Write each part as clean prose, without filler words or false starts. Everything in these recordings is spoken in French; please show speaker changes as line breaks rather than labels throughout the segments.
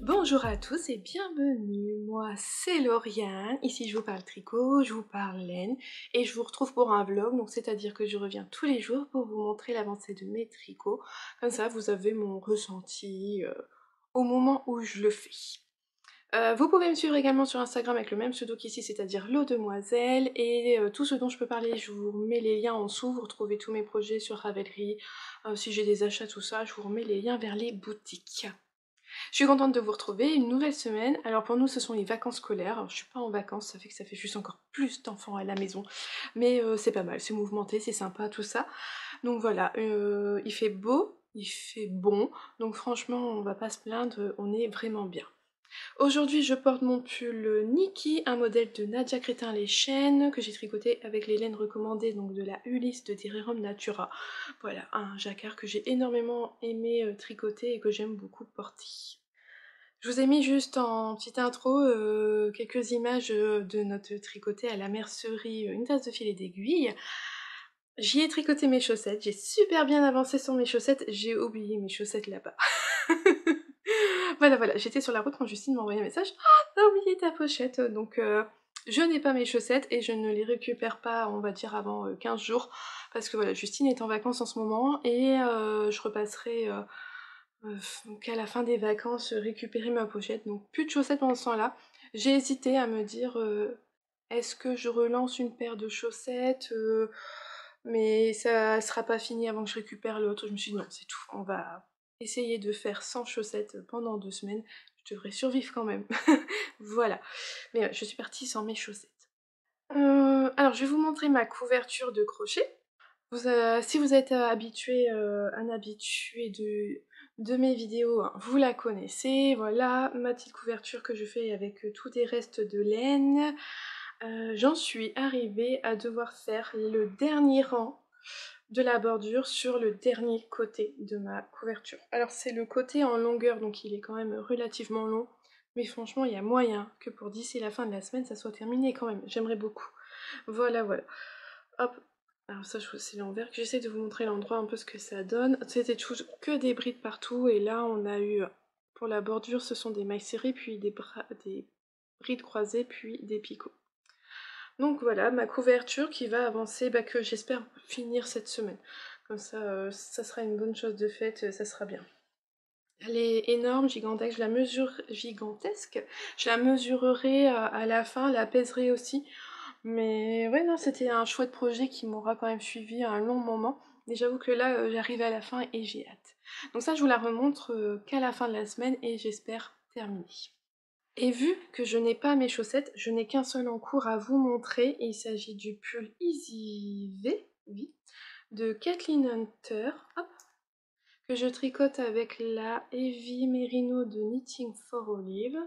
Bonjour à tous et bienvenue, moi c'est Lauriane, ici je vous parle tricot, je vous parle laine et je vous retrouve pour un vlog, donc c'est-à-dire que je reviens tous les jours pour vous montrer l'avancée de mes tricots, comme ça vous avez mon ressenti au moment où je le fais. Vous pouvez me suivre également sur Instagram avec le même pseudo qu'ici, c'est-à-dire Lodemoiselle, et tout ce dont je peux parler, je vous mets les liens en dessous, vous retrouvez tous mes projets sur Ravelry, si j'ai des achats, tout ça, je vous remets les liens vers les boutiques. Je suis contente de vous retrouver, une nouvelle semaine. Alors pour nous ce sont les vacances scolaires, alors, je suis pas en vacances, ça fait que ça fait juste encore plus d'enfants à la maison. Mais c'est pas mal, c'est mouvementé, c'est sympa tout ça. Donc voilà, il fait beau, il fait bon, donc franchement on va pas se plaindre, on est vraiment bien. Aujourd'hui je porte mon pull Nikki, un modèle de Nadia Crétin les Chênes, que j'ai tricoté avec les laines recommandées donc de la Ulysse de Dirirum Natura. Voilà, un jacquard que j'ai énormément aimé tricoter et que j'aime beaucoup porter. Je vous ai mis juste en petite intro quelques images de notre tricoté à la mercerie, une tasse de filet d'aiguille. J'y ai tricoté mes chaussettes, j'ai super bien avancé sur mes chaussettes, j'ai oublié mes chaussettes là-bas. Voilà, j'étais sur la route quand Justine m'a envoyé un message. Ah, t'as oublié ta pochette. Donc je n'ai pas mes chaussettes et je ne les récupère pas, on va dire, avant 15 jours. Parce que voilà, Justine est en vacances en ce moment et je repasserai qu'à la fin des vacances récupérer ma pochette. Donc plus de chaussettes pendant ce temps-là. J'ai hésité à me dire est-ce que je relance une paire de chaussettes mais ça sera pas fini avant que je récupère l'autre. Je me suis dit non, c'est tout, on va essayer de faire sans chaussettes pendant 2 semaines. Je devrais survivre quand même. Voilà. Mais ouais, je suis partie sans mes chaussettes. Alors je vais vous montrer ma couverture de crochet. Si vous êtes habitué, un habitué de mes vidéos, hein, vous la connaissez. Voilà ma petite couverture que je fais avec tous des restes de laine. J'en suis arrivée à devoir faire le dernier rang de la bordure sur le dernier côté de ma couverture. Alors c'est le côté en longueur, donc il est quand même relativement long, mais franchement il y a moyen que pour d'ici la fin de la semaine ça soit terminé quand même, j'aimerais beaucoup. Voilà. Hop, alors ça c'est l'envers, que j'essaie de vous montrer l'endroit un peu ce que ça donne. C'était que des brides partout, et là on a eu, pour la bordure, ce sont des mailles serrées, puis des brides croisées, puis des picots. Donc voilà, ma couverture qui va avancer, que j'espère finir cette semaine. Comme ça, ça sera une bonne chose de faite, ça sera bien. Elle est énorme, gigantesque, je la mesurerai à la fin, la pèserai aussi. Mais ouais, non, c'était un chouette projet qui m'aura quand même suivi un long moment. Mais j'avoue que là, j'arrive à la fin et j'ai hâte. Donc ça, je vous la remontre qu'à la fin de la semaine et j'espère terminer. Et vu que je n'ai pas mes chaussettes, je n'ai qu'un seul en cours à vous montrer. Il s'agit du pull Easy V, oui, de Kathleen Hunter, hop, que je tricote avec la Heavy Merino de Knitting for Olive.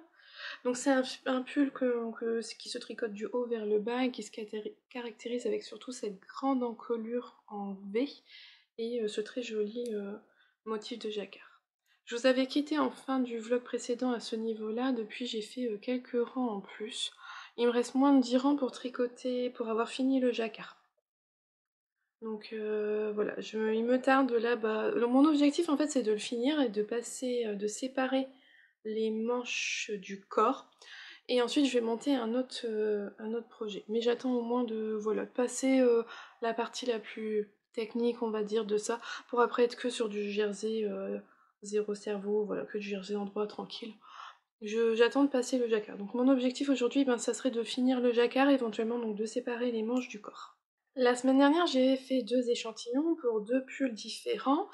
Donc c'est un pull qui se tricote du haut vers le bas et qui se caractérise avec surtout cette grande encolure en V et ce très joli motif de jacquard. Je vous avais quitté en fin du vlog précédent à ce niveau-là, depuis j'ai fait quelques rangs en plus. Il me reste moins de 10 rangs pour tricoter, pour avoir fini le jacquard. Donc voilà, il me tarde là, mon objectif en fait c'est de le finir et de passer, de séparer les manches du corps. Et ensuite je vais monter un autre projet. Mais j'attends au moins de passer la partie la plus technique on va dire de ça, pour après être que sur du jersey zéro cerveau, voilà, que du jersey endroit tranquille. J'attends de passer le jacquard. Donc mon objectif aujourd'hui, ça serait de finir le jacquard, éventuellement donc de séparer les manches du corps. La semaine dernière, j'ai fait 2 échantillons pour 2 pulls différents.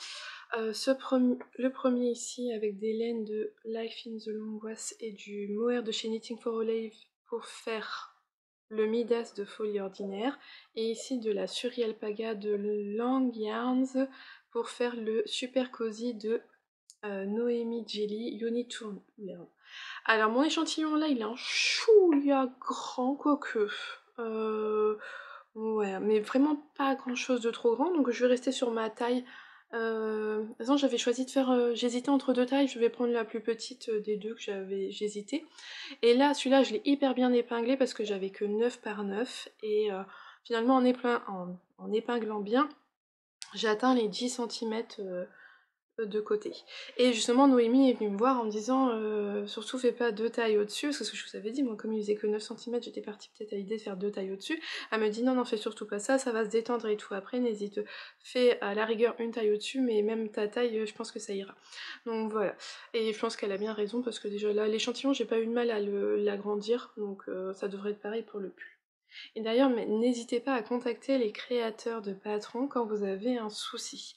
Le premier ici avec des laines de Life in the Long Was et du mohair de chez Knitting for Olive pour faire le Midas de Folie Ordinaire. Et ici de la Suri Alpaga de Long Yarns pour faire le Super Cozy de Noémie Jelly Uni to Learn. Alors mon échantillon là, il est un chouïa grand, quoique. Ouais, mais vraiment pas grand chose de trop grand, donc je vais rester sur ma taille. J'avais choisi de faire, j'hésitais entre 2 tailles, je vais prendre la plus petite des deux que j'hésitais. Et là, celui-là, je l'ai hyper bien épinglé parce que j'avais que 9 par 9. Et finalement, en épinglant bien, j'ai atteint les 10 cm de côté. Et justement Noémie est venue me voir en me disant surtout fais pas 2 tailles au-dessus, parce que ce que je vous avais dit, moi comme il faisait que 9 centimètres, j'étais partie peut-être à l'idée de faire 2 tailles au-dessus. Elle me dit non non fais surtout pas ça, ça va se détendre et tout, après n'hésite, fais à la rigueur une taille au-dessus, mais même ta taille je pense que ça ira. Donc voilà, et je pense qu'elle a bien raison, parce que déjà là l'échantillon j'ai pas eu de mal à l'agrandir, donc ça devrait être pareil pour le pull. Et d'ailleurs, n'hésitez pas à contacter les créateurs de patrons quand vous avez un souci.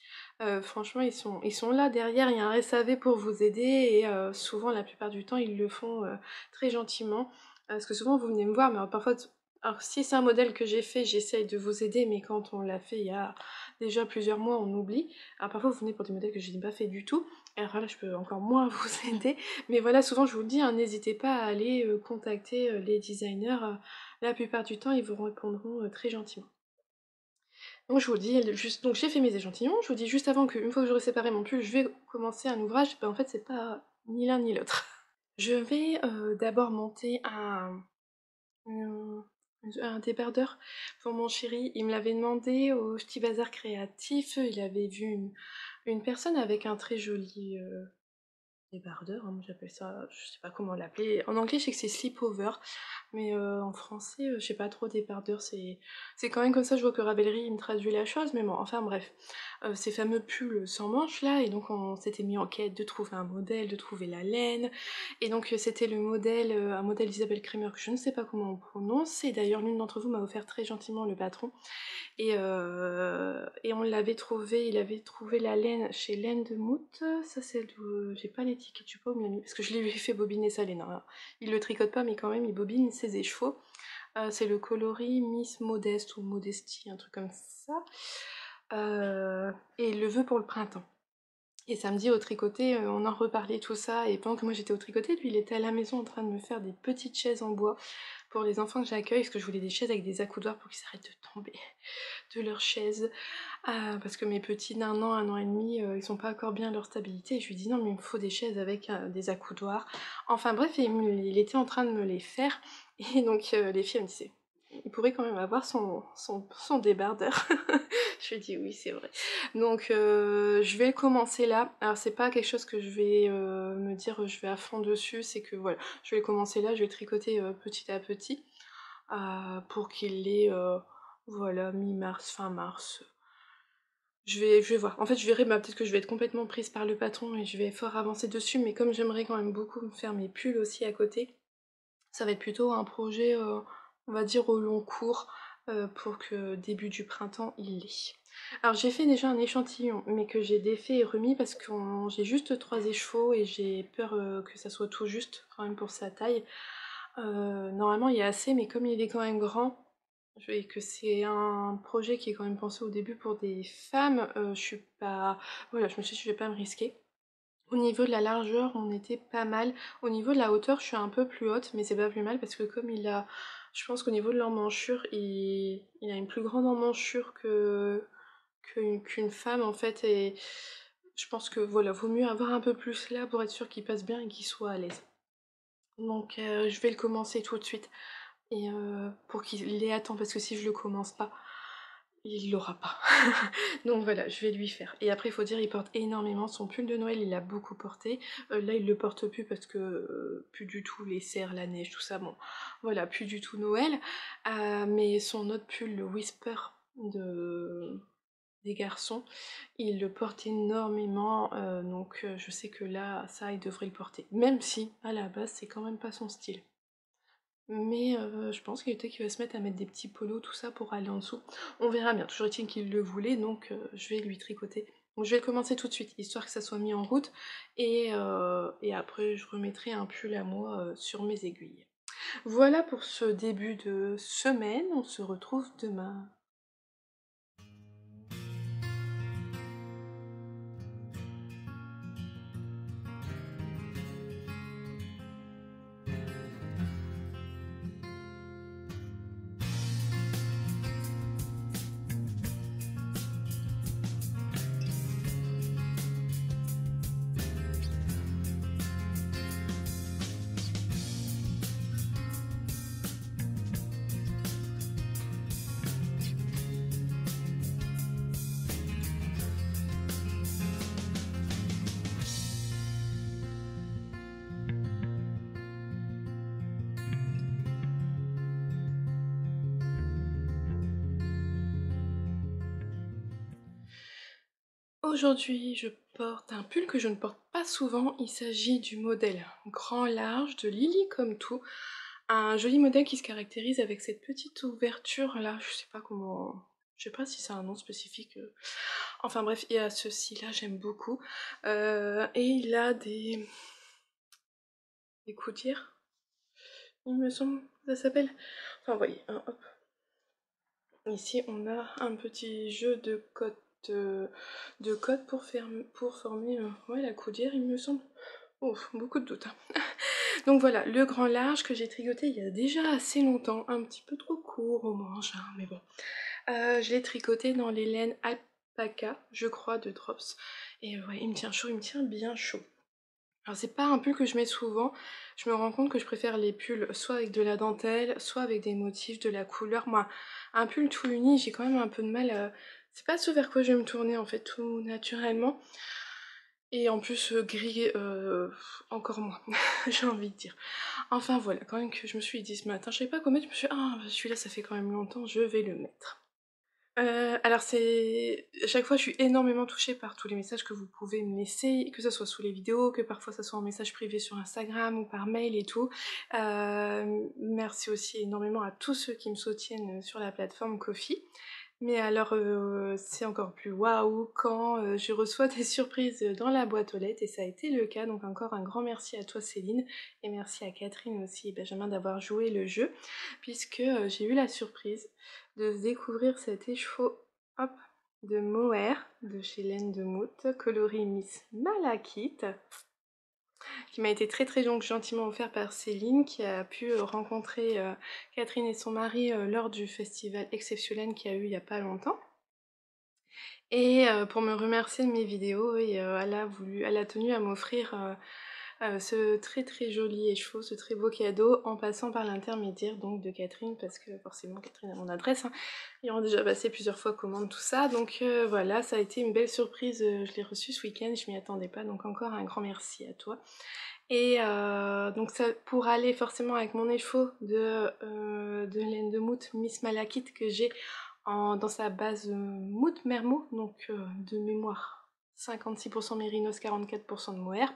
Franchement, ils sont là derrière, il y a un SAV pour vous aider et souvent, la plupart du temps, ils le font très gentiment. Parce que souvent, vous venez me voir, mais alors, parfois, alors si c'est un modèle que j'ai fait, j'essaye de vous aider, mais quand on l'a fait il y a déjà plusieurs mois, on oublie. Alors parfois, vous venez pour des modèles que je n'ai pas fait du tout. Et alors là, je peux encore moins vous aider. Mais voilà, souvent, je vous le dis, hein, n'hésitez pas à aller contacter les designers. La plupart du temps, ils vous répondront très gentiment. Donc je vous dis, donc j'ai fait mes échantillons, je vous dis juste avant qu'une fois que j'aurai séparé mon pull, je vais commencer un ouvrage, ben en fait c'est pas ni l'un ni l'autre. Je vais d'abord monter un, un débardeur pour mon chéri. Il me l'avait demandé au petit bazar créatif, il avait vu une personne avec un très joli débardeur, hein, moi j'appelle ça, je sais pas comment l'appeler. En anglais je sais que c'est slip-over, mais en français je sais pas trop, débardeur, c'est quand même comme ça. Je vois que Ravelry il me traduit la chose, mais bon, enfin bref. Ces fameux pulls sans manches là, et donc on s'était mis en quête de trouver un modèle, de trouver la laine, et donc c'était le modèle, un modèle d'Isabelle Kremer que je ne sais pas comment on prononce, et d'ailleurs l'une d'entre vous m'a offert très gentiment le patron. Et on l'avait trouvé, il avait trouvé la laine chez Laine de Mout. Ça c'est j'ai pas l'étiquette, je sais pas où il me l'a mis, parce que je lui ai fait bobiner sa laine, hein. Il le tricote pas, mais quand même il bobine ses écheveaux. C'est le coloris Miss Modeste ou Modestie, un truc comme ça. Et il le veut pour le printemps. Et samedi au tricoté, on en reparlait tout ça, et pendant que moi j'étais au tricoté, lui il était à la maison en train de me faire des petites chaises en bois pour les enfants que j'accueille, parce que je voulais des chaises avec des accoudoirs pour qu'ils s'arrêtent de tomber de leurs chaises. Parce que mes petits d'1 an, 1 an et demi, ils sont pas encore bien leur stabilité, et je lui dis non mais il me faut des chaises avec des accoudoirs. Enfin bref, il était en train de me les faire, et donc les filles me disaient il pourrait quand même avoir son débardeur. Je lui dis oui c'est vrai. Donc je vais commencer là. Alors c'est pas quelque chose que je vais me dire je vais à fond dessus, c'est que voilà, je vais commencer là, je vais tricoter petit à petit pour qu'il ait voilà, mi-mars, fin mars. Je vais voir. En fait, je verrai, bah, peut-être que je vais être complètement prise par le patron et je vais fort avancer dessus, mais comme j'aimerais quand même beaucoup me faire mes pulls aussi à côté, ça va être plutôt un projet, on va dire, au long cours, pour que début du printemps, il l'ait. Alors j'ai fait déjà un échantillon, mais que j'ai défait et remis parce que j'ai juste 3 écheveaux et j'ai peur que ça soit tout juste quand même pour sa taille. Normalement il y a assez, mais comme il est quand même grand, et que c'est un projet qui est quand même pensé au début pour des femmes, je suis pas... Voilà, je me suis dit je vais pas me risquer. Au niveau de la largeur, on était pas mal. Au niveau de la hauteur, je suis un peu plus haute, mais c'est pas plus mal parce que comme il a... Je pense qu'au niveau de l'emmanchure, il a une plus grande emmanchure qu'une femme en fait, et je pense que voilà, vaut mieux avoir un peu plus là pour être sûr qu'il passe bien et qu'il soit à l'aise. Donc je vais le commencer tout de suite. Et pour qu'il l'ait à temps, parce que si je le commence pas, il l'aura pas. Donc voilà, je vais lui faire. Et après, il faut dire, il porte énormément son pull de Noël, il l'a beaucoup porté. Là, il le porte plus parce que plus du tout les serres, la neige, tout ça. Bon, voilà, plus du tout Noël. Mais son autre pull, le Whisper des garçons, il le porte énormément. Donc je sais que là, ça, il devrait le porter. Même si, à la base, c'est quand même pas son style. Mais je pense qu'il était qu'il va se mettre à mettre des petits polos, tout ça, pour aller en dessous. On verra bien, toujours est-il qu'il le voulait, donc je vais lui tricoter. Donc je vais commencer tout de suite, histoire que ça soit mis en route, et après je remettrai un pull à moi sur mes aiguilles. Voilà pour ce début de semaine, on se retrouve demain. Aujourd'hui, je porte un pull que je ne porte pas souvent. Il s'agit du modèle grand large de Lily comme tout. Un joli modèle qui se caractérise avec cette petite ouverture là. Je sais pas comment. Je sais pas si c'est un nom spécifique. Enfin bref, il y a ceci là, j'aime beaucoup. Et il a des coudières, il me semble, ça s'appelle. Enfin, vous voyez, hein, hop. Ici, on a un petit jeu de cotes pour former ouais, la coudière, il me semble. Oh, beaucoup de doutes, hein. Donc voilà, le grand large que j'ai tricoté il y a déjà assez longtemps, un petit peu trop court au manche, hein, mais bon. Je l'ai tricoté dans les laines alpaca, je crois, de Drops. Et ouais, il me tient chaud, il me tient bien chaud. Alors c'est pas un pull que je mets souvent, je me rends compte que je préfère les pulls soit avec de la dentelle, soit avec des motifs, de la couleur. Moi, un pull tout uni, j'ai quand même un peu de mal à... C'est pas ce vers quoi je vais me tourner en fait, tout naturellement. Et en plus, gris, encore moins, j'ai envie de dire. Enfin voilà, quand même que je me suis dit ce matin, je savais pas comment mettre, je me suis dit, ah celui-là ça fait quand même longtemps, je vais le mettre. Alors c'est à chaque fois je suis énormément touchée par tous les messages que vous pouvez me laisser, que ce soit sous les vidéos, que parfois ça soit en message privé sur Instagram ou par mail et tout. Merci aussi énormément à tous ceux qui me soutiennent sur la plateforme Ko-fi. Mais alors c'est encore plus waouh quand je reçois des surprises dans la boîte aux lettres et ça a été le cas, donc encore un grand merci à toi Céline et merci à Catherine aussi et Benjamin d'avoir joué le jeu puisque j'ai eu la surprise de découvrir cet écheveau hop, de Mohair de chez Laine de Mout, coloris Miss Malakite, qui m'a été très très donc gentiment offert par Céline, qui a pu rencontrer Catherine et son mari lors du festival Exceptionnel qu'il y a eu il n'y a pas longtemps. Et pour me remercier de mes vidéos, et, elle a tenu à m'offrir ce très très joli écheveau, ce très beau cadeau, en passant par l'intermédiaire donc de Catherine, parce que forcément Catherine a mon adresse, hein. Ils ont déjà passé plusieurs fois commande, tout ça, donc voilà, ça a été une belle surprise, je l'ai reçu ce week-end, je m'y attendais pas, donc encore un grand merci à toi. Et donc ça, pour aller forcément avec mon écheveau de laine de Mout Miss Malakite que j'ai dans sa base Mout Mermot, donc de mémoire 56% mérinos, 44% de mohair.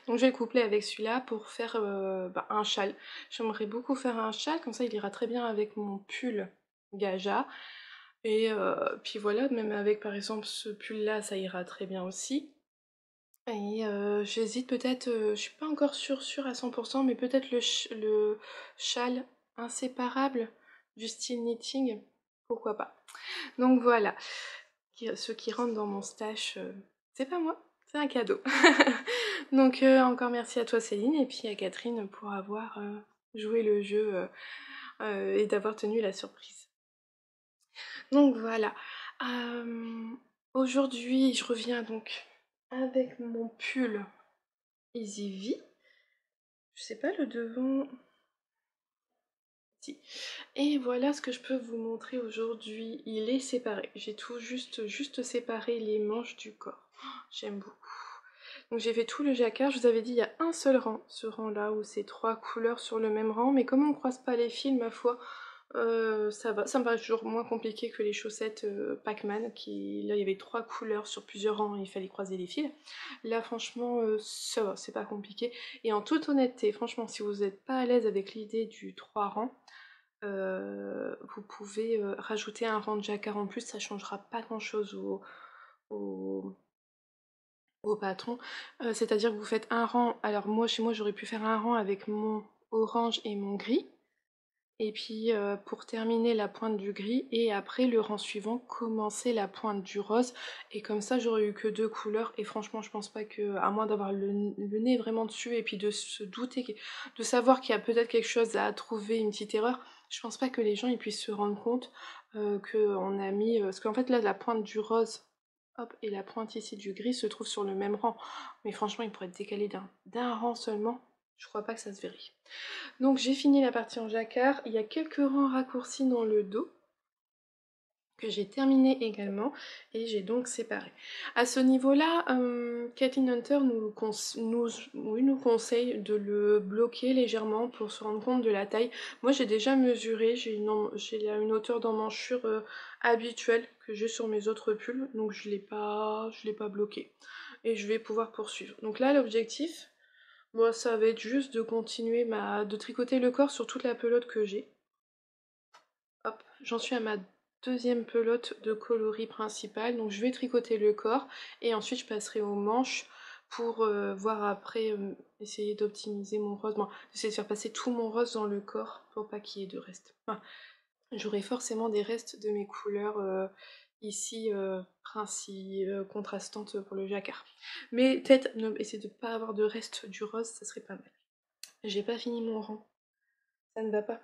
Donc je vais le coupler avec celui-là pour faire un châle. J'aimerais beaucoup faire un châle, comme ça il ira très bien avec mon pull Gaja. Et puis voilà, même avec par exemple ce pull-là, ça ira très bien aussi. Et j'hésite peut-être, je suis pas encore sûre à 100%, mais peut-être le châle inséparable du style knitting, pourquoi pas. Donc voilà, ceux qui rentrent dans mon stash, c'est pas moi, c'est un cadeau. Donc encore merci à toi Céline et puis à Catherine pour avoir joué le jeu et d'avoir tenu la surprise. Donc voilà. Euh, Aujourd'hui, je reviens donc avec mon pull Easy V. Je sais pas le devant. Si. Et voilà ce que je peux vous montrer aujourd'hui. Il est séparé. J'ai tout juste séparé les manches du corps. Oh, j'aime beaucoup. Donc j'ai fait tout le jacquard. Je vous avais dit il y a un seul rang. Ce rang là où c'est 3 couleurs sur le même rang. Mais comme on ne croise pas les fils, ma foi, ça va. Ça me paraît toujours moins compliqué que les chaussettes Pac-Man. Là il y avait 3 couleurs sur plusieurs rangs. Il fallait croiser les fils. Là franchement ça va. C'est pas compliqué. Et en toute honnêteté, franchement si vous n'êtes pas à l'aise avec l'idée du 3 rangs, vous pouvez rajouter un rang de jacquard en plus, ça changera pas grand chose au, au patron. C'est-à-dire que vous faites un rang, alors moi chez moi j'aurais pu faire un rang avec mon orange et mon gris, et puis pour terminer la pointe du gris, et après le rang suivant, commencer la pointe du rose, et comme ça j'aurais eu que 2 couleurs, et franchement je pense pas que, à moins d'avoir le nez vraiment dessus, et puis de se douter, de savoir qu'il y a peut-être quelque chose à trouver, une petite erreur, je pense pas que les gens ils puissent se rendre compte qu'on a mis... parce qu'en fait là la pointe du rose, hop, et la pointe ici du gris se trouvent sur le même rang, mais franchement ils pourraient être décalés d'un rang seulement, je crois pas que ça se verrait. Donc j'ai fini la partie en jacquard, il y a quelques rangs raccourcis dans le dos que j'ai terminé également et j'ai donc séparé. À ce niveau-là, Kathleen Hunter nous conseille de le bloquer légèrement pour se rendre compte de la taille. Moi j'ai déjà mesuré, j'ai une hauteur d'emmanchure habituelle que j'ai sur mes autres pulls, donc je l'ai pas bloqué. Et je vais pouvoir poursuivre. Donc là l'objectif, bon, ça va être juste de continuer de tricoter le corps sur toute la pelote que j'ai. Hop, j'en suis à ma deuxième pelote de coloris principale, donc je vais tricoter le corps et ensuite je passerai aux manches pour voir après, essayer d'optimiser mon rose, bon, essayer de faire passer tout mon rose dans le corps pour pas qu'il y ait de reste. Enfin, j'aurai forcément des restes de mes couleurs ici contrastantes pour le jacquard. Mais peut-être essayer de ne pas avoir de reste du rose, ça serait pas mal. J'ai pas fini mon rang. Ça ne va pas.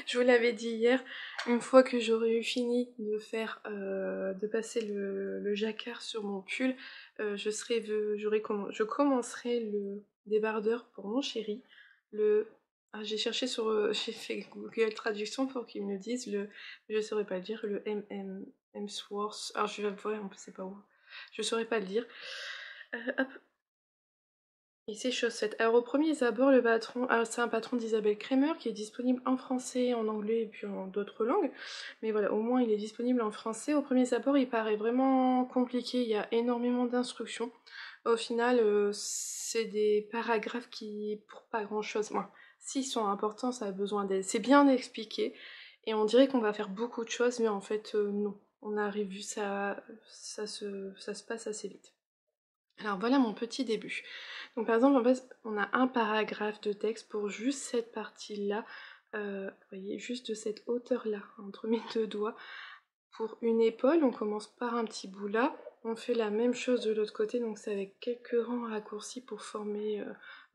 Je vous l'avais dit hier, une fois que j'aurai eu fini de passer le jacquard sur mon pull, je commencerai le débardeur pour mon chéri. J'ai cherché j'ai fait Google Traduction pour qu'ils me disent je saurais pas le dire, le Hemsworth. Alors je vais voir, on ne sait pas où. Je saurais pas le dire. Hop. Et ses chaussettes. Alors au premier abord, le patron, c'est un patron d'Isabelle Kremer qui est disponible en français, en anglais et puis en d'autres langues. Mais voilà, au moins il est disponible en français. Au premier abord, il paraît vraiment compliqué, il y a énormément d'instructions. Au final, c'est des paragraphes qui, pour pas grand chose, moi, s'ils sont importants, ça a besoin d'aide. C'est bien expliqué et on dirait qu'on va faire beaucoup de choses, mais en fait, non. On arrive, ça se passe assez vite. Alors voilà mon petit début. Donc par exemple, en fait, on a un paragraphe de texte pour juste cette partie-là, vous voyez, juste de cette hauteur-là, entre mes deux doigts. Pour une épaule, on commence par un petit bout là, on fait la même chose de l'autre côté, donc c'est avec quelques rangs raccourcis pour former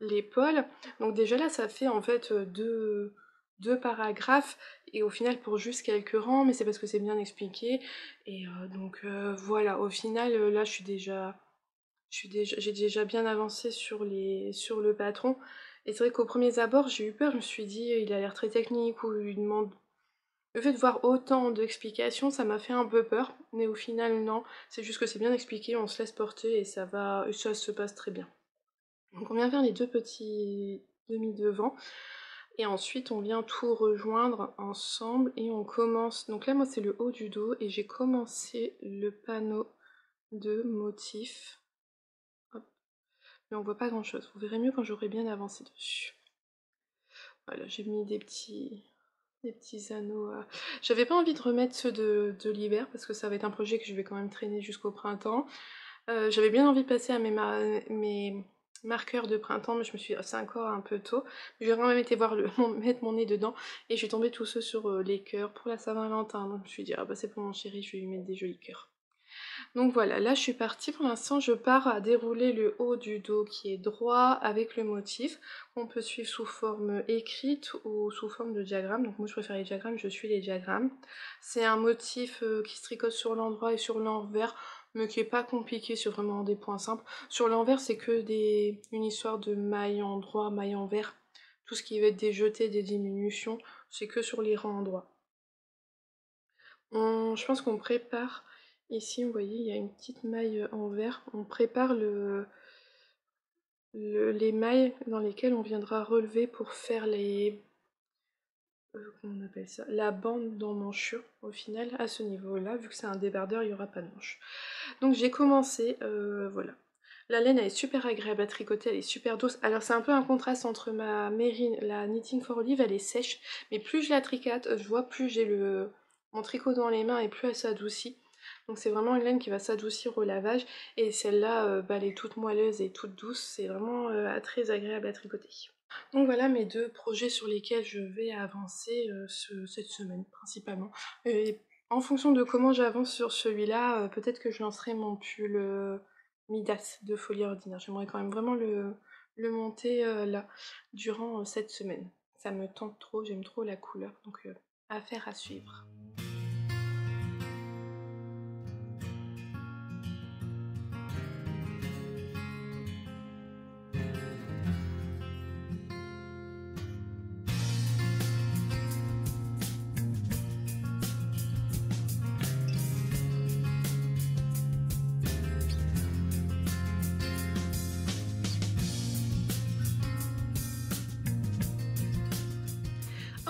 l'épaule. Donc déjà là, ça fait en fait deux paragraphes, et au final pour juste quelques rangs, mais c'est parce que c'est bien expliqué. Et donc voilà, au final, là j'ai déjà bien avancé sur le patron. Et c'est vrai qu'au premier abord, j'ai eu peur, je me suis dit, il a l'air très technique, ou il demande... Le fait de voir autant d'explications, ça m'a fait un peu peur, mais au final, non. C'est juste que c'est bien expliqué, on se laisse porter et ça se passe très bien. Donc on vient faire les deux petits demi-devants. Et ensuite, on vient tout rejoindre ensemble et on commence... Donc là, moi, c'est le haut du dos et j'ai commencé le panneau de motif. Mais on voit pas grand chose, vous verrez mieux quand j'aurai bien avancé dessus. Voilà, j'ai mis des petits anneaux. J'avais pas envie de remettre ceux de l'hiver parce que ça va être un projet que je vais quand même traîner jusqu'au printemps. J'avais bien envie de passer à mes marqueurs de printemps, mais je me suis dit, oh, c'est encore un peu tôt. J'ai quand même été mettre mon nez dedans et j'ai tombé tous ceux sur les cœurs pour la Saint-Valentin. Donc je me suis dit, ah bah c'est pour mon chéri, je vais lui mettre des jolis cœurs. Donc voilà, là je suis partie, pour l'instant je pars à dérouler le haut du dos qui est droit avec le motif, qu'on peut suivre sous forme écrite ou sous forme de diagramme. Donc moi je préfère les diagrammes, je suis les diagrammes. C'est un motif qui se tricote sur l'endroit et sur l'envers, mais qui est pas compliqué, c'est vraiment des points simples. Sur l'envers c'est que une histoire de maille en droit, maille envers. Tout ce qui va être des jetés, des diminutions, c'est que sur les rangs endroits. Je pense qu'on prépare, ici vous voyez il y a une petite maille en vert, on prépare les mailles dans lesquelles on viendra relever pour faire comment on appelle ça, la bande d'emmanchure au final à ce niveau là, vu que c'est un débardeur il n'y aura pas de manche. Donc j'ai commencé, voilà. La laine elle est super agréable à tricoter, elle est super douce. Alors c'est un peu un contraste entre ma Mérine, la Knitting for Olive, elle est sèche, mais plus je la tricote, je vois plus j'ai mon tricot dans les mains et plus elle s'adoucit. Donc c'est vraiment une laine qui va s'adoucir au lavage, et celle-là elle est toute moelleuse et toute douce, c'est vraiment très agréable à tricoter. Donc voilà mes deux projets sur lesquels je vais avancer cette semaine principalement. Et en fonction de comment j'avance sur celui-là, peut-être que je lancerai mon pull Midas de Folie Ordinaire. J'aimerais quand même vraiment le monter là, durant cette semaine. Ça me tente trop, j'aime trop la couleur, donc affaire à suivre.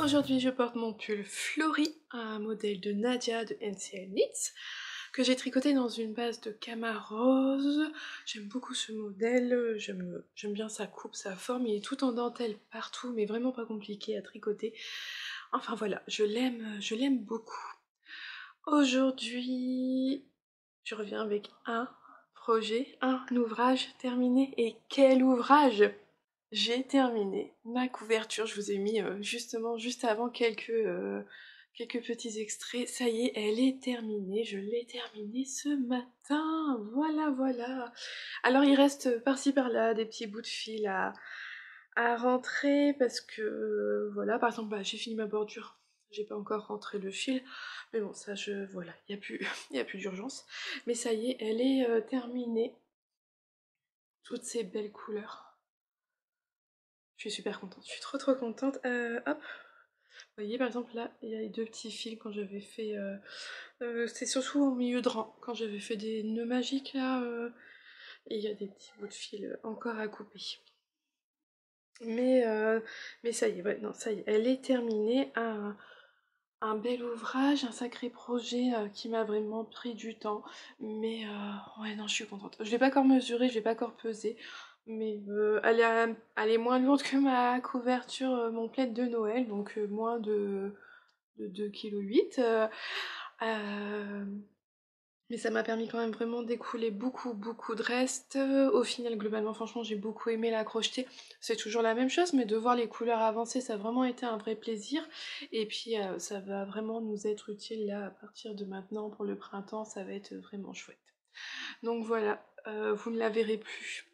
Aujourd'hui, je porte mon pull Flory, un modèle de Nadia de NCL Knits, que j'ai tricoté dans une base de Kama rose. J'aime beaucoup ce modèle, j'aime bien sa coupe, sa forme, il est tout en dentelle partout, mais vraiment pas compliqué à tricoter. Enfin voilà, je l'aime beaucoup. Aujourd'hui, je reviens avec un projet, un ouvrage terminé. Et quel ouvrage! J'ai terminé ma couverture, je vous ai mis justement juste avant quelques petits extraits. Ça y est, elle est terminée, je l'ai terminée ce matin, voilà voilà. Alors il reste par-ci par-là des petits bouts de fil à rentrer parce que voilà, par exemple j'ai fini ma bordure, j'ai pas encore rentré le fil, mais bon ça voilà, il n'y a plus, y a plus d'urgence. Mais ça y est, elle est terminée, toutes ces belles couleurs. Je suis super contente, je suis trop contente. Hop, vous voyez par exemple là, il y a les deux petits fils quand j'avais fait... c'est surtout au milieu de rang, quand j'avais fait des nœuds magiques là, et il y a des petits bouts de fil encore à couper. Mais ça y est, ouais, non, ça y est, elle est terminée. Un bel ouvrage, un sacré projet qui m'a vraiment pris du temps. Mais ouais, non, je suis contente. Je l'ai pas encore mesuré, je l'ai pas encore pesé. Mais elle est moins lourde que ma couverture, mon plaid de Noël, donc moins de 2,8 kg. Mais ça m'a permis quand même vraiment d'écouler beaucoup de reste. Au final, globalement, franchement, j'ai beaucoup aimé la crocheter. C'est toujours la même chose, mais de voir les couleurs avancer, ça a vraiment été un vrai plaisir. Et puis, ça va vraiment nous être utile là, à partir de maintenant, pour le printemps, ça va être vraiment chouette. Donc voilà, vous ne la verrez plus.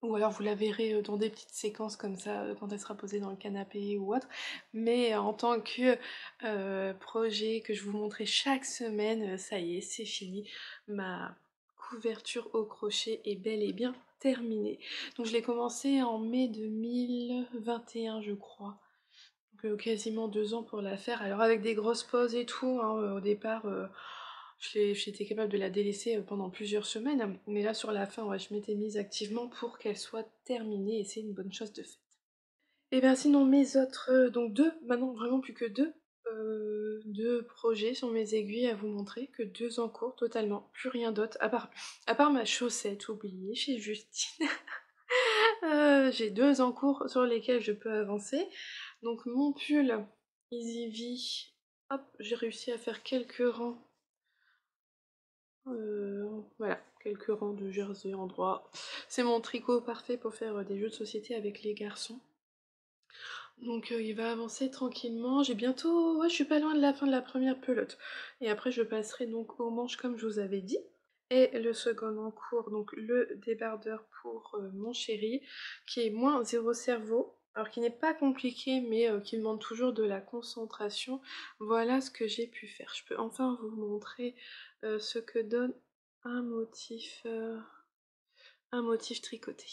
Ou alors vous la verrez dans des petites séquences comme ça quand elle sera posée dans le canapé ou autre. Mais en tant que projet que je vous montrais chaque semaine, ça y est, c'est fini. Ma couverture au crochet est bel et bien terminée. Donc je l'ai commencé en mai 2021 je crois. Donc quasiment 2 ans pour la faire. Alors avec des grosses pauses et tout, hein, au départ j'étais capable de la délaisser pendant plusieurs semaines, mais là sur la fin, ouais, je m'étais mise activement pour qu'elle soit terminée et c'est une bonne chose de fait. Et bien sinon mes autres, donc deux, maintenant vraiment plus que deux projets sur mes aiguilles à vous montrer, que deux en cours totalement, plus rien d'autre, à part ma chaussette oubliée chez Justine. J'ai deux en cours sur lesquels je peux avancer. Donc mon pull Easy V, hop, j'ai réussi à faire quelques rangs. Voilà, quelques rangs de jersey en droit. C'est mon tricot parfait pour faire des jeux de société avec les garçons. Donc il va avancer tranquillement. J'ai bientôt... Ouais, je suis pas loin de la fin de la première pelote. Et après je passerai donc aux manches comme je vous avais dit. Et le second en cours, donc le débardeur pour mon chéri, qui est moins zéro cerveau. Alors qui n'est pas compliqué mais qui demande toujours de la concentration. Voilà ce que j'ai pu faire. Je peux enfin vous montrer ce que donne un motif tricoté.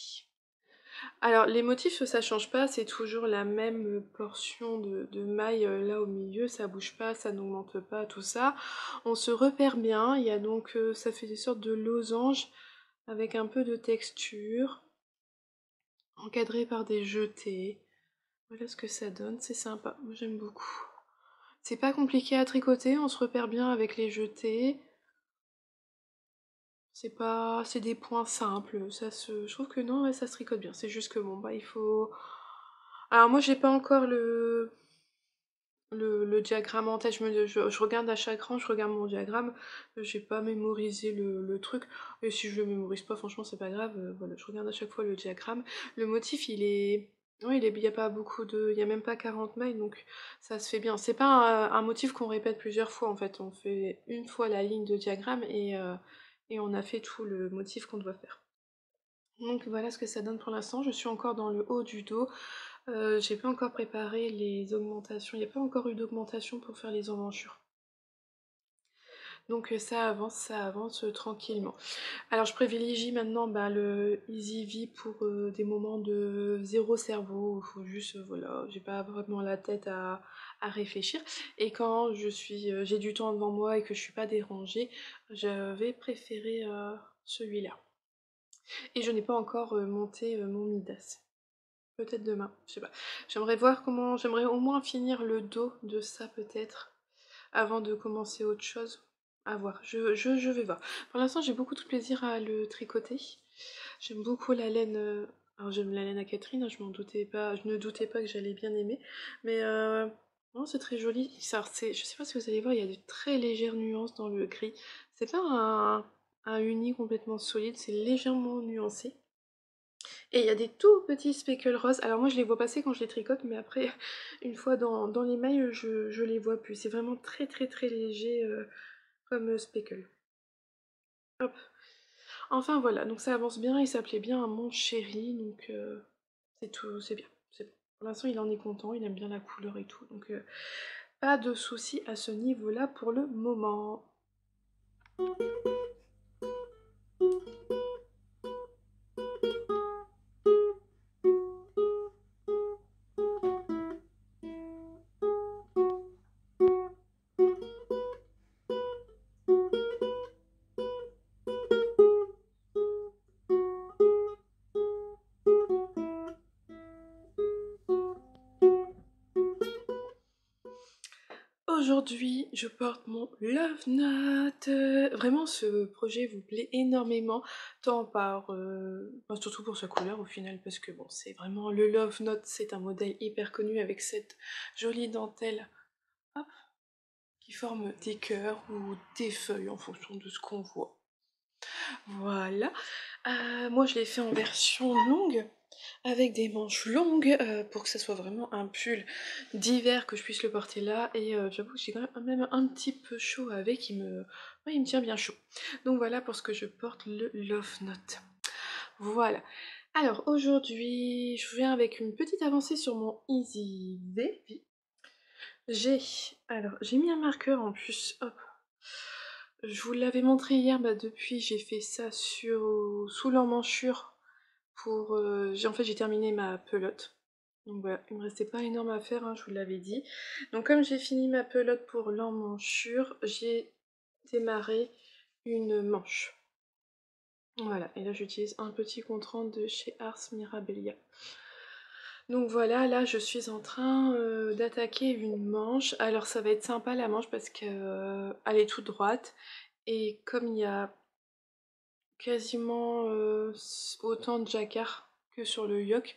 Alors les motifs ça change pas, c'est toujours la même portion de maille là au milieu, ça bouge pas, ça n'augmente pas, tout ça. On se repère bien, il y a donc ça fait des sortes de losanges avec un peu de texture, encadré par des jetés. Voilà ce que ça donne, c'est sympa, moi j'aime beaucoup. C'est pas compliqué à tricoter, on se repère bien avec les jetés. C'est des points simples, je trouve que non, ouais, ça se tricote bien. C'est juste que bon, bah il faut... Alors moi j'ai pas encore le diagramme en tête, je regarde à chaque rang, je regarde mon diagramme, j'ai pas mémorisé le truc, et si je le mémorise pas, franchement c'est pas grave, voilà, je regarde à chaque fois le diagramme. Le motif il est... Oui, il y a pas beaucoup de... Il y a même pas 40 mailles, donc ça se fait bien. C'est pas un motif qu'on répète plusieurs fois en fait, on fait une fois la ligne de diagramme et on a fait tout le motif qu'on doit faire. Donc voilà ce que ça donne pour l'instant, je suis encore dans le haut du dos. J'ai pas encore préparé les augmentations, il n'y a pas encore eu d'augmentation pour faire les emmanchures. Donc ça avance tranquillement. Alors je privilégie maintenant bah, le Easy V pour des moments de zéro cerveau, il faut juste, voilà, j'ai pas vraiment la tête à réfléchir. Et quand j'ai du temps devant moi et que je suis pas dérangée, je vais préférer celui-là. Et je n'ai pas encore monté mon Midas. peut-être demain, je sais pas. J'aimerais voir comment, j'aimerais au moins finir le dos de ça peut-être, avant de commencer autre chose. À voir, je vais voir. Pour l'instant j'ai beaucoup de plaisir à le tricoter. J'aime beaucoup la laine, alors j'aime la laine à Catherine, hein, je m'en doutais pas, je ne doutais pas que j'allais bien aimer. Mais non, c'est très joli. Ça, je sais pas si vous allez voir, il y a de très légères nuances dans le gris. C'est pas un uni complètement solide, c'est légèrement nuancé. Et il y a des tout petits speckles roses. Alors moi je les vois passer quand je les tricote, mais après, une fois dans les mailles, je les vois plus. C'est vraiment très très très léger comme speckle. Hop. Enfin voilà, donc ça avance bien, il s'appelait bien mon chéri, donc c'est tout, c'est bien. Pour l'instant il en est content, il aime bien la couleur et tout, donc pas de soucis à ce niveau-là pour le moment. Aujourd'hui, je porte mon Love Note. Vraiment, ce projet vous plaît énormément, tant enfin, surtout pour sa couleur au final, parce que bon, c'est vraiment le Love Note, c'est un modèle hyper connu avec cette jolie dentelle, hop, qui forme des cœurs ou des feuilles en fonction de ce qu'on voit. Voilà. Moi, je l'ai fait en version longue, avec des manches longues, pour que ça soit vraiment un pull d'hiver, que je puisse le porter là. Et j'avoue que j'ai quand même un petit peu chaud avec, ouais, il me tient bien chaud. Donc voilà pour ce que je porte le Love Note. Voilà. Alors aujourd'hui, je viens avec une petite avancée sur mon Easy V. J'ai mis un marqueur en plus, hop. Je vous l'avais montré hier, bah depuis j'ai fait ça sous l'emmanchure pour... en fait j'ai terminé ma pelote. Donc voilà, il me restait pas énorme à faire, hein, je vous l'avais dit. Donc comme j'ai fini ma pelote pour l'emmanchure, j'ai démarré une manche. Voilà, et là j'utilise un petit compte de chez Ars Mirabilia. Donc voilà, là je suis en train d'attaquer une manche. Alors ça va être sympa la manche parce qu'elle est toute droite. Et comme il y a quasiment autant de jacquard que sur le yoke,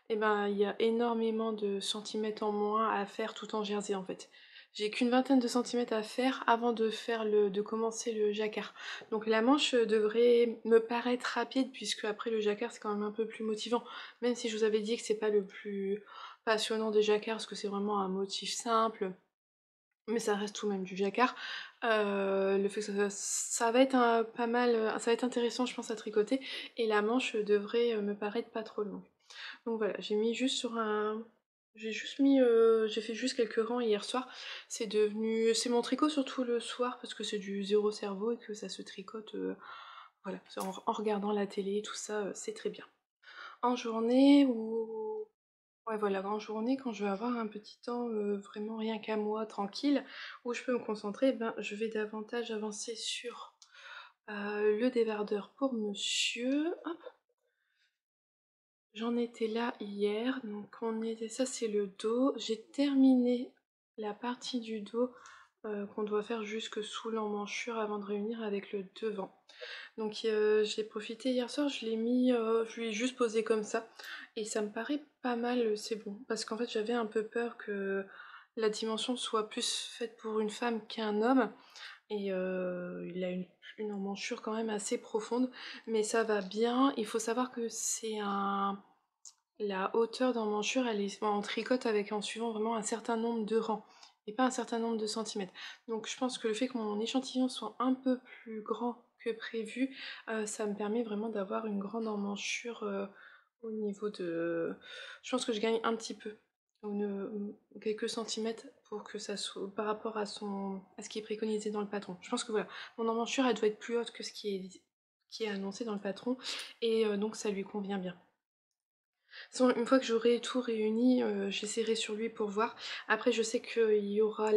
et ben il y a énormément de centimètres en moins à faire tout en jersey en fait. J'ai qu'une vingtaine de centimètres à faire avant de commencer le jacquard. Donc la manche devrait me paraître rapide puisque après le jacquard c'est quand même un peu plus motivant. Même si je vous avais dit que c'est pas le plus passionnant des jacquards parce que c'est vraiment un motif simple, mais ça reste tout de même du jacquard. Le fait que ça va être pas mal, ça va être intéressant je pense à tricoter et la manche devrait me paraître pas trop longue. Donc voilà, j'ai mis juste sur un... j'ai fait juste quelques rangs hier soir. C'est mon tricot surtout le soir parce que c'est du zéro cerveau et que ça se tricote, voilà, en regardant la télé, tout ça, c'est très bien. En journée ou... Ouais voilà, en journée, quand je vais avoir un petit temps vraiment rien qu'à moi, tranquille, où je peux me concentrer, ben, je vais davantage avancer sur le débardeur pour monsieur. Hop, j'en étais là hier, donc ça c'est le dos. J'ai terminé la partie du dos qu'on doit faire jusque sous l'emmanchure avant de réunir avec le devant. Donc j'ai profité hier soir, je l'ai juste posé comme ça. Et ça me paraît pas mal, c'est bon. Parce qu'en fait j'avais un peu peur que la dimension soit plus faite pour une femme qu'un homme. Et il a une emmanchure quand même assez profonde. Mais ça va bien. Il faut savoir que c'est un... La hauteur d'emmanchure, elle est en tricote avec en suivant vraiment un certain nombre de rangs. Et pas un certain nombre de centimètres. Donc je pense que le fait que mon échantillon soit un peu plus grand que prévu, ça me permet vraiment d'avoir une grande emmanchure au niveau de... Je pense que je gagne un petit peu, quelques centimètres pour que ça soit par rapport à ce qui est préconisé dans le patron. Je pense que voilà, mon emmanchure elle doit être plus haute que ce qui est annoncé dans le patron et donc ça lui convient bien. Une fois que j'aurai tout réuni, j'essaierai sur lui pour voir. Après, je sais qu'il y aura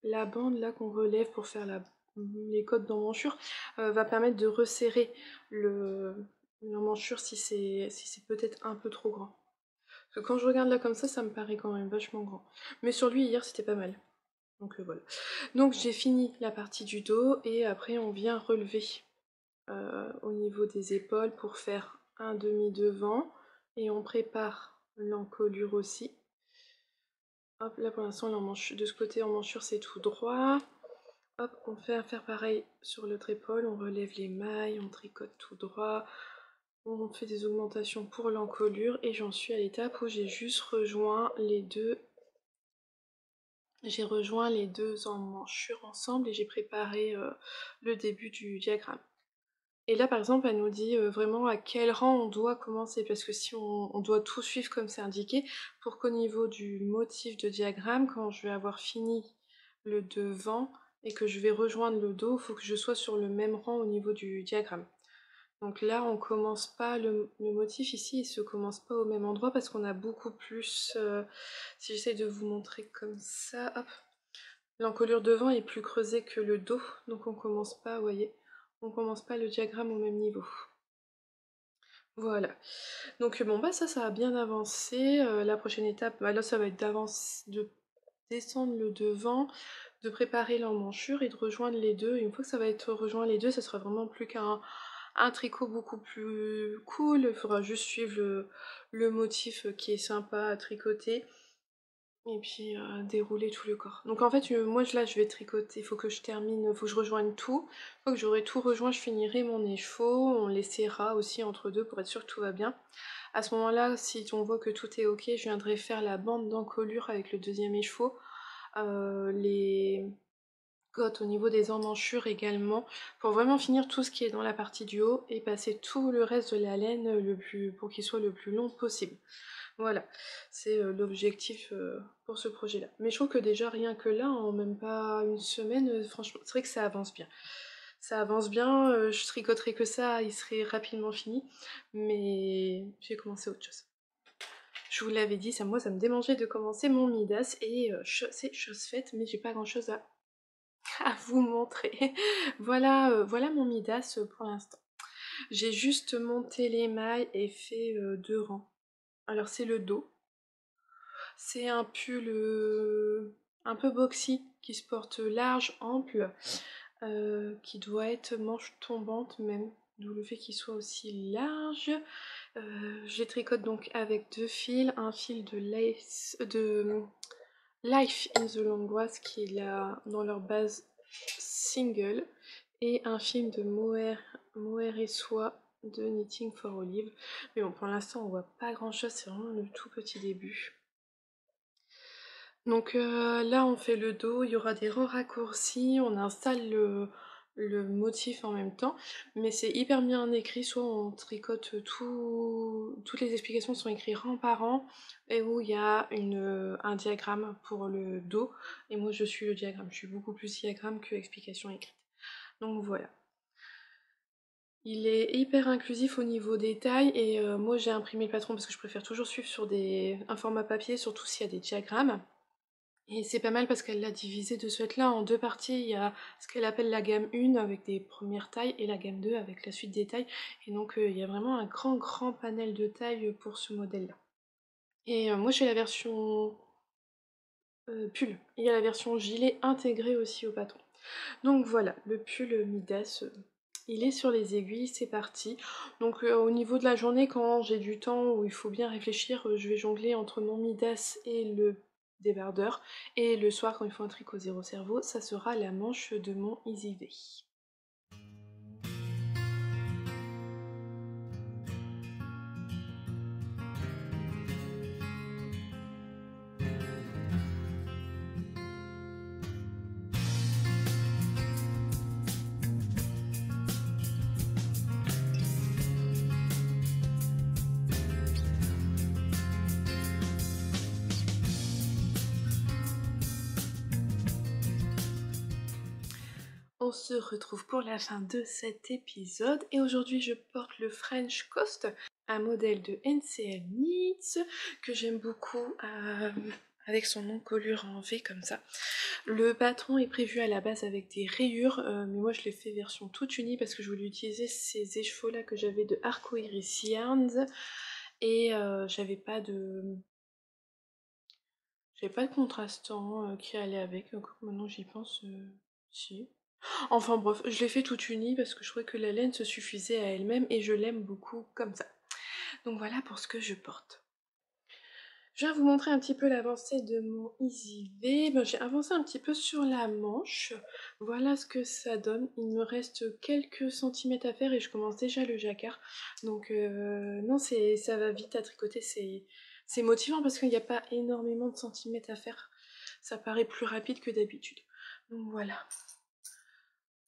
la bande là qu'on relève pour faire les côtes d'emmanchure, va permettre de resserrer l'emmanchure si c'est peut-être un peu trop grand. Parce que quand je regarde là comme ça me paraît quand même vachement grand. Mais sur lui hier c'était pas mal. Donc voilà. Donc j'ai fini la partie du dos et après on vient relever au niveau des épaules pour faire un demi devant et on prépare l'encolure aussi. Hop, là pour l'instant de ce côté en manchure c'est tout droit. Hop, on fait faire pareil sur l'autre épaule, on relève les mailles, on tricote tout droit, on fait des augmentations pour l'encolure et j'en suis à l'étape où j'ai juste rejoint les deux. J'ai rejoint les deux emmanchure ensemble et j'ai préparé le début du diagramme. Et là par exemple elle nous dit vraiment à quel rang on doit commencer parce que si on doit tout suivre comme c'est indiqué pour qu'au niveau du motif de diagramme, quand je vais avoir fini le devant et que je vais rejoindre le dos, il faut que je sois sur le même rang au niveau du diagramme. Donc là on commence pas, le motif ici il se commence pas au même endroit parce qu'on a beaucoup plus, si j'essaie de vous montrer comme ça, hop, l'encolure devant est plus creusée que le dos, donc on commence pas, vous voyez, on commence pas le diagramme au même niveau. Voilà. Donc bon bah ça a bien avancé. La prochaine étape, bah là ça va être de descendre le devant, de préparer l'emmanchure et de rejoindre les deux. Et une fois que ça va être rejoint les deux, ça sera vraiment plus qu'un tricot beaucoup plus cool. Il faudra juste suivre le motif qui est sympa à tricoter. Et puis dérouler tout le corps. Donc en fait, moi là je vais tricoter, il faut que je termine, il faut que je rejoigne tout. Une fois que j'aurai tout rejoint, je finirai mon écheveau, on les serrera aussi entre deux pour être sûr que tout va bien. À ce moment-là, si on voit que tout est ok, je viendrai faire la bande d'encolure avec le deuxième écheveau. Les côtes au niveau des emmanchures également, pour vraiment finir tout ce qui est dans la partie du haut et passer tout le reste de la laine pour qu'il soit le plus long possible. Voilà, c'est l'objectif pour ce projet-là. Mais je trouve que déjà, rien que là, en même pas une semaine, franchement, c'est vrai que ça avance bien. Ça avance bien, je tricoterai que ça, il serait rapidement fini, mais j'ai commencé autre chose. Je vous l'avais dit, moi ça me démangeait de commencer mon Midas, et c'est chose faite, mais j'ai pas grand-chose à vous montrer. Voilà mon Midas pour l'instant. J'ai juste monté les mailles et fait 2 rangs. Alors c'est le dos. C'est un pull un peu boxy qui se porte large, ample, qui doit être manche tombante même, d'où le fait qu'il soit aussi large. Je les tricote donc avec 2 fils, un fil de Life in the Longoise qui est là dans leur base single, et un fil de Mohair et Soie de Knitting for Olive. Mais bon, pour l'instant on voit pas grand chose, c'est vraiment le tout petit début. Donc là on fait le dos, il y aura des rangs raccourcis, on installe le motif en même temps, mais c'est hyper bien écrit, soit on tricote toutes les explications sont écrites rang par rang, et où il y a un diagramme pour le dos, et moi je suis le diagramme, je suis beaucoup plus diagramme que explication écrite. Donc voilà. Il est hyper inclusif au niveau des tailles, et moi j'ai imprimé le patron parce que je préfère toujours suivre sur un format papier, surtout s'il y a des diagrammes. Et c'est pas mal parce qu'elle l'a divisé de ce fait-là en 2 parties. Il y a ce qu'elle appelle la gamme 1 avec des premières tailles et la gamme 2 avec la suite des tailles. Et donc il y a vraiment un grand panel de tailles pour ce modèle-là. Et moi j'ai la version pull. Il y a la version gilet intégrée aussi au patron. Donc voilà, le pull Midas, il est sur les aiguilles, c'est parti. Donc au niveau de la journée, quand j'ai du temps où il faut bien réfléchir, je vais jongler entre mon Midas et le débardeur. Et le soir, quand il faut un tricot zéro cerveau, ça sera la manche de mon Easy V. On se retrouve pour la fin de cet épisode et aujourd'hui je porte le French Coast, un modèle de NCL Knits que j'aime beaucoup avec son encolure en V comme ça. Le patron est prévu à la base avec des rayures, mais moi je l'ai fait version toute unie parce que je voulais utiliser ces écheveaux là que j'avais de Arcoiris Yarns. et j'avais pas de contrastant qui allait avec, donc maintenant j'y pense, si. Enfin bref, je l'ai fait toute unie parce que je trouvais que la laine se suffisait à elle-même et je l'aime beaucoup comme ça. Donc voilà pour ce que je porte. Je vais vous montrer un petit peu l'avancée de mon Easy V. Ben, j'ai avancé un petit peu sur la manche. Voilà ce que ça donne. Il me reste quelques centimètres à faire et je commence déjà le jacquard. Donc non, ça va vite à tricoter. C'est motivant parce qu'il n'y a pas énormément de centimètres à faire. Ça paraît plus rapide que d'habitude. Donc voilà.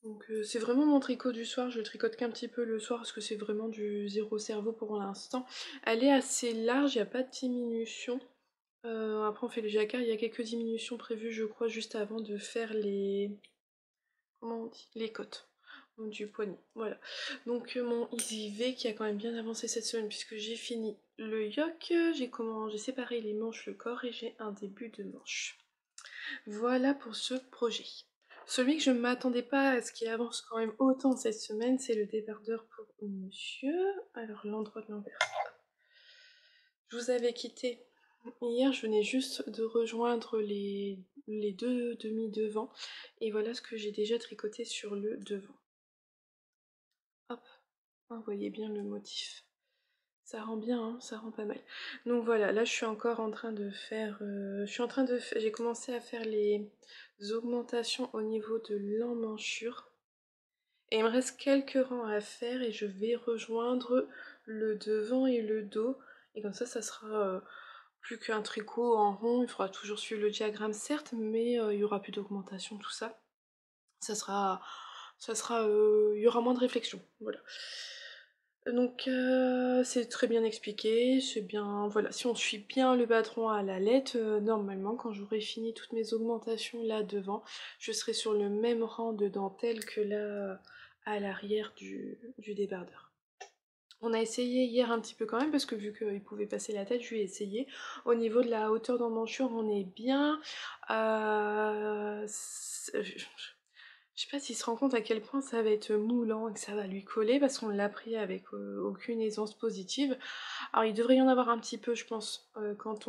Donc c'est vraiment mon tricot du soir, je le tricote qu'un petit peu le soir parce que c'est vraiment du zéro cerveau pour l'instant. Elle est assez large, il n'y a pas de diminution. Après on fait le jacquard, il y a quelques diminutions prévues je crois juste avant de faire les... comment on dit? Les côtes du poignet. Voilà. Donc mon Easy V qui a quand même bien avancé cette semaine puisque j'ai fini le yoke, j'ai séparé les manches, le corps et j'ai un début de manche. Voilà pour ce projet. Celui que je ne m'attendais pas à ce qu'il avance quand même autant cette semaine, c'est le débardeur pour monsieur. Alors l'endroit de l'envers. Je vous avais quitté hier, je venais juste de rejoindre les deux demi-devants. Et voilà ce que j'ai déjà tricoté sur le devant. Hop, vous voyez bien le motif. Ça rend bien, hein, ça rend pas mal. Donc voilà, là je suis encore en train de faire... j'ai commencé à faire les augmentations au niveau de l'emmanchure. Et il me reste quelques rangs à faire et je vais rejoindre le devant et le dos. Et comme ça sera plus qu'un tricot en rond. Il faudra toujours suivre le diagramme certes, mais il y aura plus d'augmentation, tout ça. Il y aura moins de réflexion, voilà. Donc c'est très bien expliqué, c'est bien, voilà, si on suit bien le patron à la lettre, normalement quand j'aurai fini toutes mes augmentations là devant, je serai sur le même rang de dentelle que là à l'arrière du débardeur. On a essayé hier un petit peu quand même parce que vu qu'il pouvait passer la tête, je lui ai essayé. Au niveau de la hauteur d'emmanchure, on est bien. Je sais pas s'il se rend compte à quel point ça va être moulant et que ça va lui coller parce qu'on l'a pris avec aucune aisance positive. Alors il devrait y en avoir un petit peu je pense quand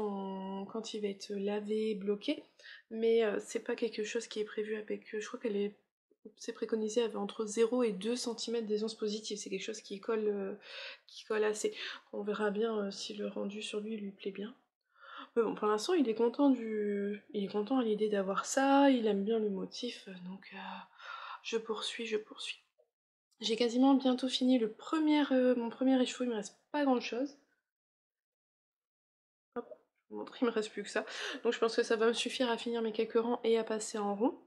il va être lavé, bloqué, mais c'est pas quelque chose qui est prévu avec... je crois c'est préconisé avec entre 0 et 2 cm d'aisance positive, c'est quelque chose qui colle assez. On verra bien si le rendu sur lui plaît bien. Mais bon, pour l'instant, il est content à l'idée d'avoir ça, il aime bien le motif, donc je poursuis, je poursuis. J'ai quasiment bientôt fini mon premier écheveau, il me reste pas grand chose. Hop, je vous montre, il me reste plus que ça. Donc je pense que ça va me suffire à finir mes quelques rangs et à passer en rond.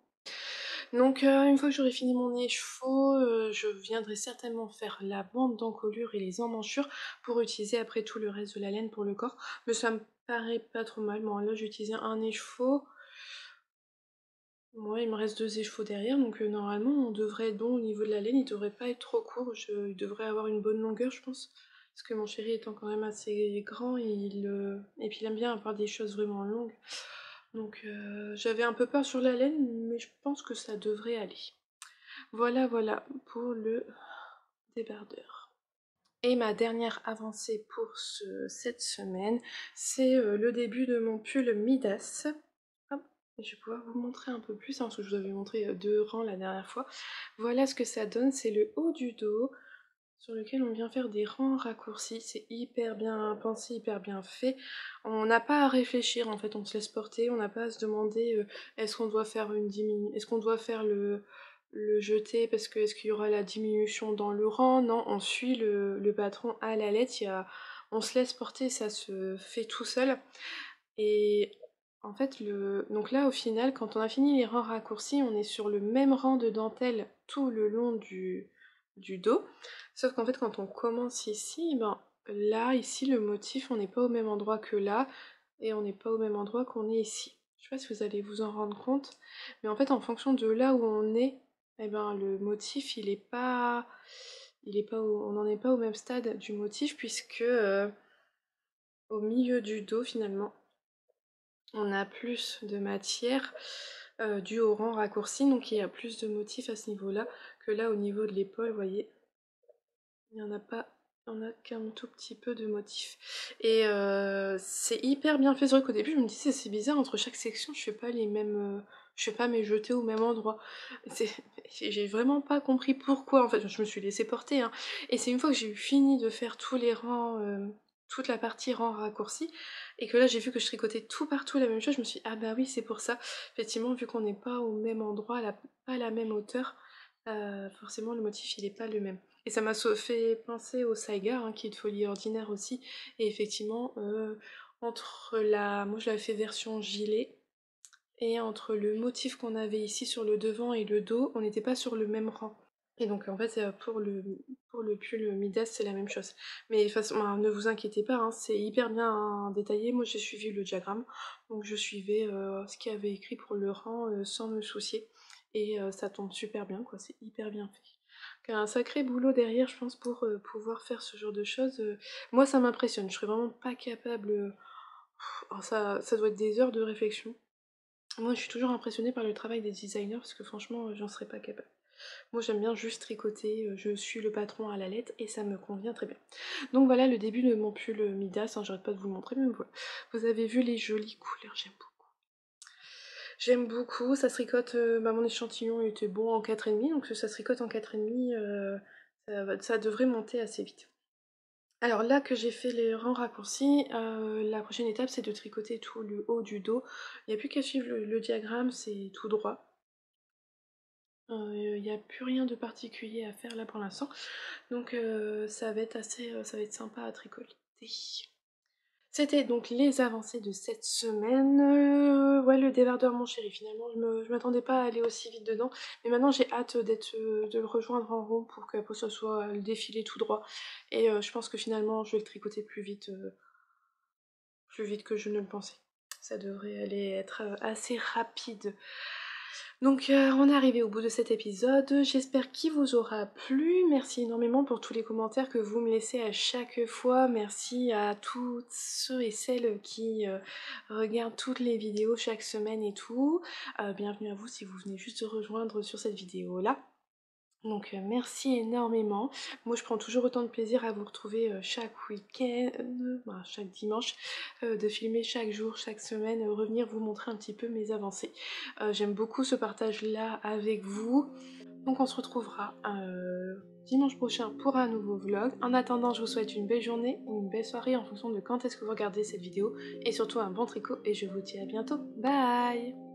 Donc une fois que j'aurai fini mon écheveau, je viendrai certainement faire la bande d'encolure et les emmanchures pour utiliser après tout le reste de la laine pour le corps. Mais ça me paraît pas trop mal. Bon là j'ai utilisé un écheveau. Ouais, il me reste 2 écheveaux derrière, donc normalement on devrait être bon au niveau de la laine, il devrait pas être trop court, il devrait avoir une bonne longueur je pense. Parce que mon chéri étant quand même assez grand, et puis il aime bien avoir des choses vraiment longues. Donc j'avais un peu peur sur la laine, mais je pense que ça devrait aller. Voilà, voilà pour le débardeur. Et ma dernière avancée pour cette semaine, c'est le début de mon pull Midas. Hop, je vais pouvoir vous montrer un peu plus, hein, parce que je vous avais montré 2 rangs la dernière fois. Voilà ce que ça donne, c'est le haut du dos, sur lequel on vient faire des rangs raccourcis. C'est hyper bien pensé, hyper bien fait. On n'a pas à réfléchir, en fait, on se laisse porter, on n'a pas à se demander est-ce qu'on doit faire est-ce qu'on doit faire le jeté parce que est-ce qu'il y aura la diminution dans le rang. Non, on suit le patron à la lettre, on se laisse porter, ça se fait tout seul. Et en fait, donc là au final, quand on a fini les rangs raccourcis, on est sur le même rang de dentelle tout le long du dos. Sauf qu'en fait, quand on commence ici, ben là, ici, le motif, on n'est pas au même endroit que là, et on n'est pas au même endroit qu'on est ici. Je sais pas si vous allez vous en rendre compte, mais en fait, en fonction de là où on est, eh ben, le motif, on n'en est pas au même stade du motif, puisque au milieu du dos, finalement, on a plus de matière due au rang raccourci, donc il y a plus de motifs à ce niveau-là que là au niveau de l'épaule, vous voyez, il n'y en a pas On a qu'un tout petit peu de motif. Et c'est hyper bien fait. C'est vrai qu'au début, je me disais, c'est bizarre, entre chaque section, je fais pas les mêmes... je fais pas mes jetés au même endroit. C'est- J'ai vraiment pas compris pourquoi, en fait. Je me suis laissée porter, hein. Et c'est une fois que j'ai eu fini de faire tous les rangs... toute la partie rang raccourci, et que là j'ai vu que je tricotais tout partout la même chose, je me suis dit, ah bah oui, c'est pour ça. Effectivement, vu qu'on n'est pas au même endroit, pas à la même hauteur, forcément le motif il est pas le même. Et ça m'a fait penser au Saiga, hein, qui est de folie ordinaire aussi. Et effectivement, entre la... Moi je l'avais fait version gilet, et entre le motif qu'on avait ici sur le devant et le dos, on n'était pas sur le même rang. Et donc en fait pour le pull Midas c'est la même chose. Mais de toute façon, ne vous inquiétez pas, hein, c'est hyper bien détaillé. Moi j'ai suivi le diagramme, donc je suivais ce qu'il y avait écrit pour le rang sans me soucier. Et ça tombe super bien, quoi, c'est hyper bien fait. Il y a un sacré boulot derrière, je pense, pour pouvoir faire ce genre de choses. Moi ça m'impressionne, je serais vraiment pas capable. Oh, ça doit être des heures de réflexion. Moi, je suis toujours impressionnée par le travail des designers parce que franchement, j'en serais pas capable. Moi, j'aime bien juste tricoter, je suis le patron à la lettre et ça me convient très bien. Donc voilà le début de mon pull Midas, hein, j'arrête pas de vous le montrer, mais voilà. Vous avez vu les jolies couleurs, j'aime beaucoup. J'aime beaucoup, ça se tricote, mon échantillon était bon en 4,5, donc ça se tricote en 4,5, ça devrait monter assez vite. Alors là que j'ai fait les rangs raccourcis, la prochaine étape c'est de tricoter tout le haut du dos. Il n'y a plus qu'à suivre le diagramme, c'est tout droit. Il n'y a plus rien de particulier à faire là pour l'instant. Donc ça va être ça va être sympa à tricoter. C'était donc les avancées de cette semaine. Ouais, le débardeur mon chéri, finalement, je m'attendais pas à aller aussi vite dedans. Mais maintenant j'ai hâte de le rejoindre en rond pour qu'après ce soit le défilé tout droit. Et je pense que finalement je vais le tricoter plus vite que je ne le pensais. Ça devrait aller être assez rapide. Donc on est arrivé au bout de cet épisode, j'espère qu'il vous aura plu, merci énormément pour tous les commentaires que vous me laissez à chaque fois, merci à tous ceux et celles qui regardent toutes les vidéos chaque semaine et tout, bienvenue à vous si vous venez juste de rejoindre sur cette vidéo là. Donc merci énormément. Moi je prends toujours autant de plaisir à vous retrouver chaque week-end, chaque dimanche, de filmer chaque jour, chaque semaine, revenir vous montrer un petit peu mes avancées. J'aime beaucoup ce partage là avec vous. Donc on se retrouvera dimanche prochain pour un nouveau vlog. En attendant, je vous souhaite une belle journée ou une belle soirée en fonction de quand est-ce que vous regardez cette vidéo. Et surtout un bon tricot et je vous dis à bientôt. Bye!